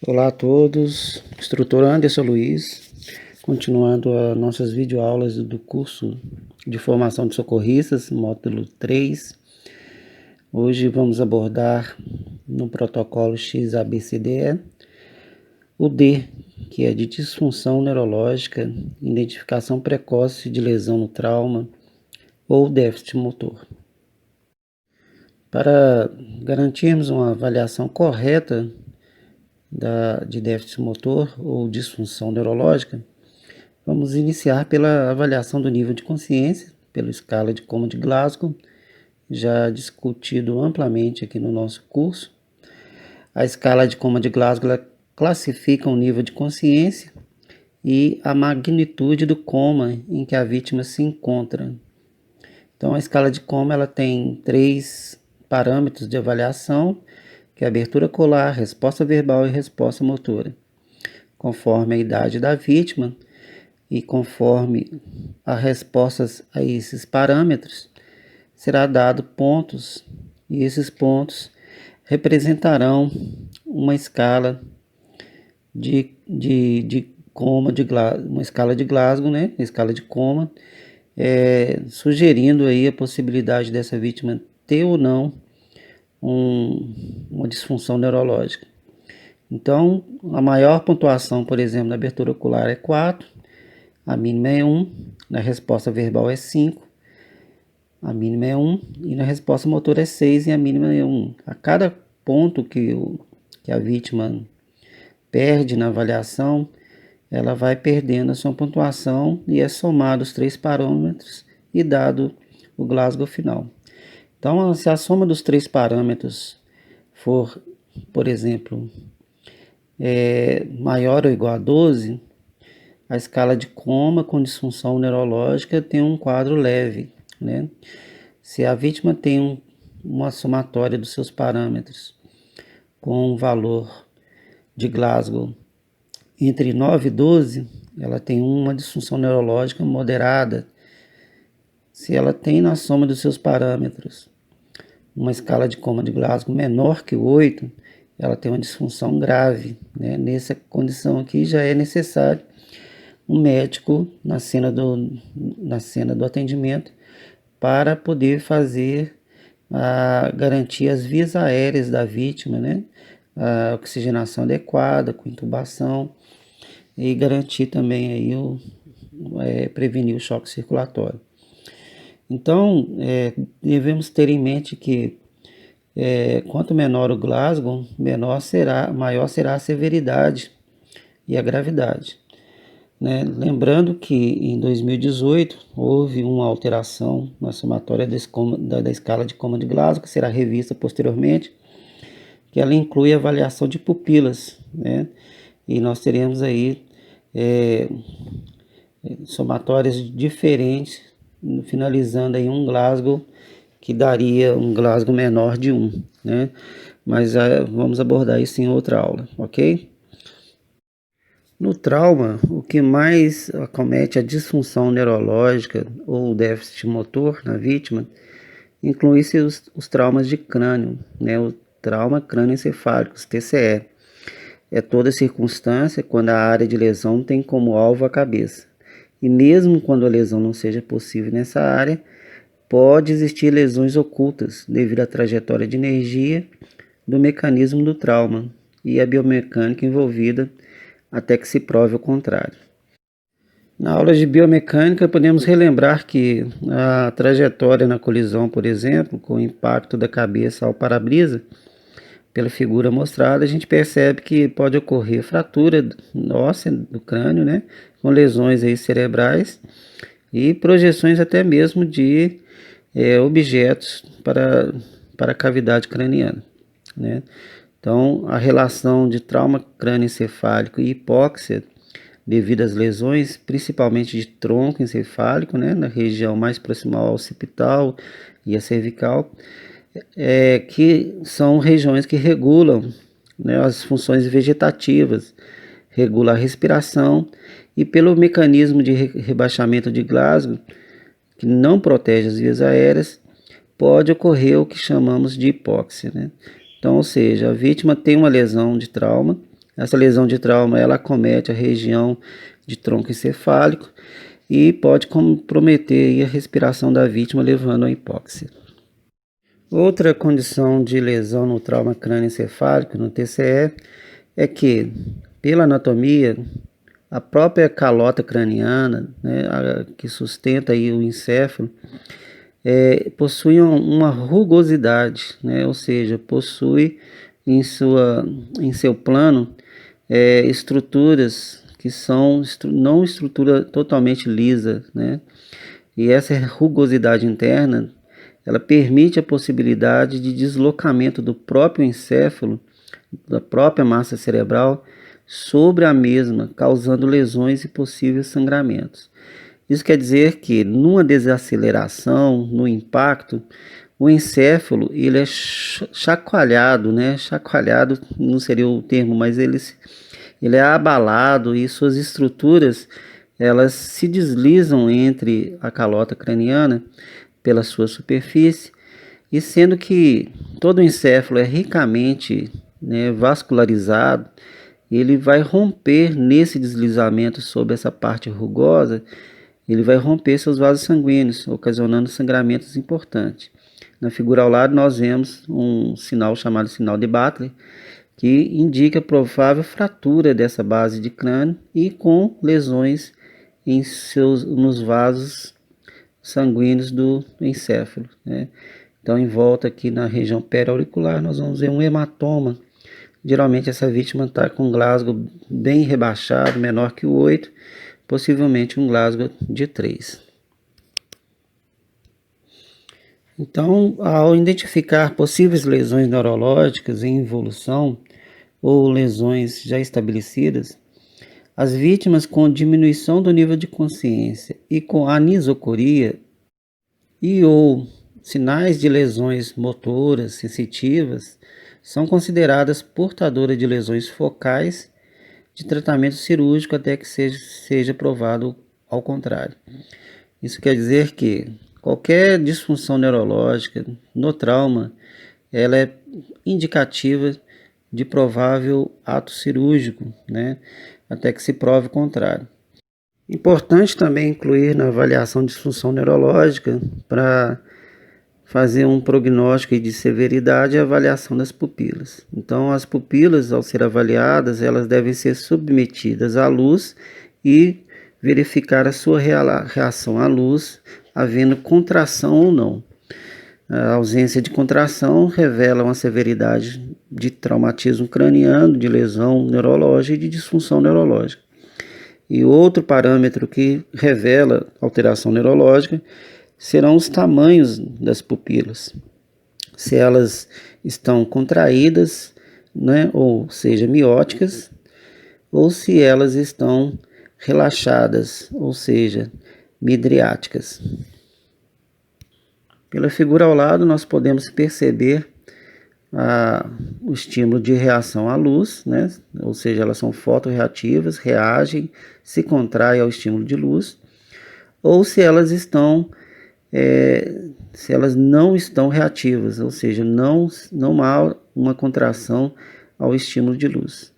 Olá a todos, instrutor Anderson Luiz, continuando as nossas videoaulas do curso de formação de socorristas, módulo 3. Hoje vamos abordar no protocolo XABCDE o D, que é de disfunção neurológica, identificação precoce de lesão no trauma ou déficit motor. Para garantirmos uma avaliação correta de déficit motor ou disfunção neurológica, vamos iniciar pela avaliação do nível de consciência, pela escala de Coma de Glasgow, já discutido amplamente aqui no nosso curso. A escala de Coma de Glasgow ela classifica o nível de consciência e a magnitude do coma em que a vítima se encontra. Então, a escala de coma ela tem 3 parâmetros de avaliação, que é abertura ocular, resposta verbal e resposta motora. Conforme a idade da vítima e conforme as respostas a esses parâmetros, será dado pontos, e esses pontos representarão uma escala de coma, uma escala de Glasgow, né? Escala de coma, sugerindo aí a possibilidade dessa vítima ter ou não uma disfunção neurológica. Então, a maior pontuação, por exemplo, na abertura ocular é 4, a mínima é 1, na resposta verbal é 5, a mínima é 1, e na resposta motora é 6 e a mínima é 1. A cada ponto que a vítima perde na avaliação, ela vai perdendo a sua pontuação e é somado os 3 parâmetros e dado o Glasgow final. Então, se a soma dos 3 parâmetros for, por exemplo, maior ou igual a 12, a escala de coma com disfunção neurológica tem um quadro leve, né? Se a vítima tem uma somatória dos seus parâmetros com um valor de Glasgow entre 9 e 12, ela tem uma disfunção neurológica moderada. Se ela tem na soma dos seus parâmetros uma escala de coma de Glasgow menor que 8, ela tem uma disfunção grave, né? Nessa condição aqui já é necessário um médico na cena do atendimento para poder garantir as vias aéreas da vítima, né? A oxigenação adequada, com intubação, e garantir também aí prevenir o choque circulatório. Então, devemos ter em mente que quanto menor o Glasgow, maior será a severidade e a gravidade, né? Lembrando que em 2018 houve uma alteração na somatória da escala de Coma de Glasgow, que será revista posteriormente, que ela inclui a avaliação de pupilas, né? E nós teremos aí somatórias diferentes, finalizando aí um Glasgow que daria um Glasgow menor de 1, né? Mas vamos abordar isso em outra aula, ok? No trauma, o que mais acomete a disfunção neurológica ou déficit motor na vítima inclui-se os traumas de crânio, né? O trauma crânioencefálico, TCE. É toda circunstância quando a área de lesão tem como alvo a cabeça. E mesmo quando a lesão não seja possível nessa área, pode existir lesões ocultas devido à trajetória de energia do mecanismo do trauma e a biomecânica envolvida até que se prove o contrário. Na aula de biomecânica, podemos relembrar que a trajetória na colisão, por exemplo, com o impacto da cabeça ao para-brisa, pela figura mostrada, a gente percebe que pode ocorrer fratura óssea do crânio, né, com lesões aí cerebrais e projeções até mesmo de objetos para a cavidade craniana, né? Então, a relação de trauma crânioencefálico e hipóxia devido às lesões, principalmente de tronco encefálico, né, na região mais proximal ao occipital e a cervical, que são regiões que regulam, né, as funções vegetativas, regula a respiração, e pelo mecanismo de rebaixamento de Glasgow, que não protege as vias aéreas, pode ocorrer o que chamamos de hipóxia, né? Então, ou seja, a vítima tem uma lesão de trauma Essa lesão de trauma, ela acomete a região de tronco encefálico e pode comprometer a respiração da vítima, levando à hipóxia. Outra condição de lesão no trauma crânioencefálico, no TCE, é que, pela anatomia, a própria calota craniana, né, que sustenta aí o encéfalo, possui uma rugosidade, né, ou seja, possui em seu plano estruturas que são não estrutura totalmente lisa, né, e essa rugosidade interna ela permite a possibilidade de deslocamento do próprio encéfalo, da própria massa cerebral, sobre a mesma, causando lesões e possíveis sangramentos. Isso quer dizer que, numa desaceleração, no impacto, o encéfalo ele é chacoalhado, né? Chacoalhado não seria o termo, mas ele é abalado e suas estruturas elas se deslizam entre a calota craniana pela sua superfície, e sendo que todo o encéfalo é ricamente, né, vascularizado, ele vai romper nesse deslizamento sobre essa parte rugosa, ele vai romper seus vasos sanguíneos, ocasionando sangramentos importantes. Na figura ao lado nós vemos um sinal chamado sinal de Butler, que indica provável fratura dessa base de crânio e com lesões nos vasos sanguíneos do encéfalo, né? Então, em volta aqui na região periauricular, nós vamos ver um hematoma. Geralmente essa vítima está com um Glasgow bem rebaixado, menor que o 8, possivelmente um Glasgow de 3. Então, ao identificar possíveis lesões neurológicas em evolução ou lesões já estabelecidas, as vítimas com diminuição do nível de consciência e com anisocoria e ou sinais de lesões motoras sensitivas são consideradas portadoras de lesões focais de tratamento cirúrgico até que seja provado ao contrário. Isso quer dizer que qualquer disfunção neurológica no trauma, ela é indicativa de provável ato cirúrgico, né? Até que se prove o contrário. Importante também incluir na avaliação de disfunção neurológica para fazer um prognóstico de severidade e avaliação das pupilas. Então, as pupilas, ao ser avaliadas, elas devem ser submetidas à luz e verificar a sua reação à luz, havendo contração ou não. A ausência de contração revela uma severidade de traumatismo craniano, de lesão neurológica e de disfunção neurológica. E outro parâmetro que revela alteração neurológica serão os tamanhos das pupilas. Se elas estão contraídas, né, ou seja, mióticas, ou se elas estão relaxadas, ou seja, midriáticas. Pela figura ao lado, nós podemos perceber o estímulo de reação à luz, né? Ou seja, elas são fotorreativas, reagem, se contraem ao estímulo de luz, ou se elas não estão reativas, ou seja, não há uma contração ao estímulo de luz.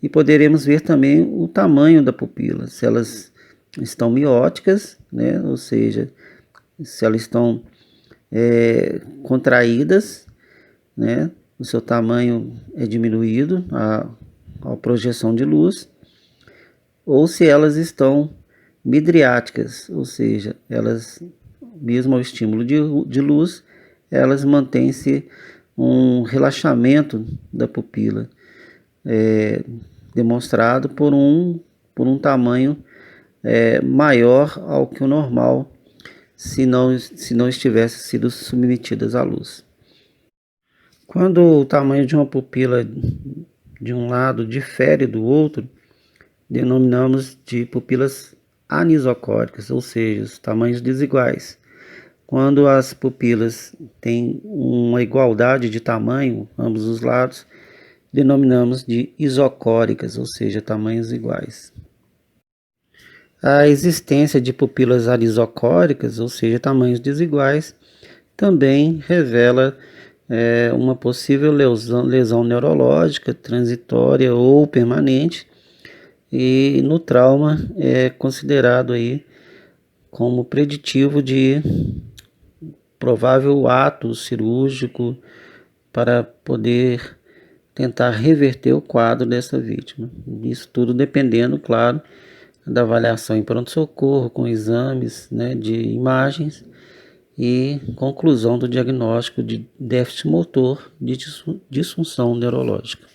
E poderemos ver também o tamanho da pupila, se elas estão mióticas, né? Ou seja, se elas estão contraídas, né? O seu tamanho é diminuído à projeção de luz, ou se elas estão midriáticas, ou seja, elas, mesmo ao estímulo de luz, elas mantêm-se um relaxamento da pupila, demonstrado por um tamanho maior ao que o normal, se não estivesse sido submetidas à luz. Quando o tamanho de uma pupila de um lado difere do outro, denominamos de pupilas anisocóricas, ou seja, os tamanhos desiguais. Quando as pupilas têm uma igualdade de tamanho, ambos os lados, denominamos de isocóricas, ou seja, tamanhos iguais. A existência de pupilas anisocóricas, ou seja, tamanhos desiguais, também revela uma possível lesão neurológica, transitória ou permanente, e no trauma é considerado aí como preditivo de provável ato cirúrgico para poder tentar reverter o quadro dessa vítima. Isso tudo dependendo, claro, da avaliação em pronto-socorro, com exames, né, de imagens e conclusão do diagnóstico de déficit motor de disfunção neurológica.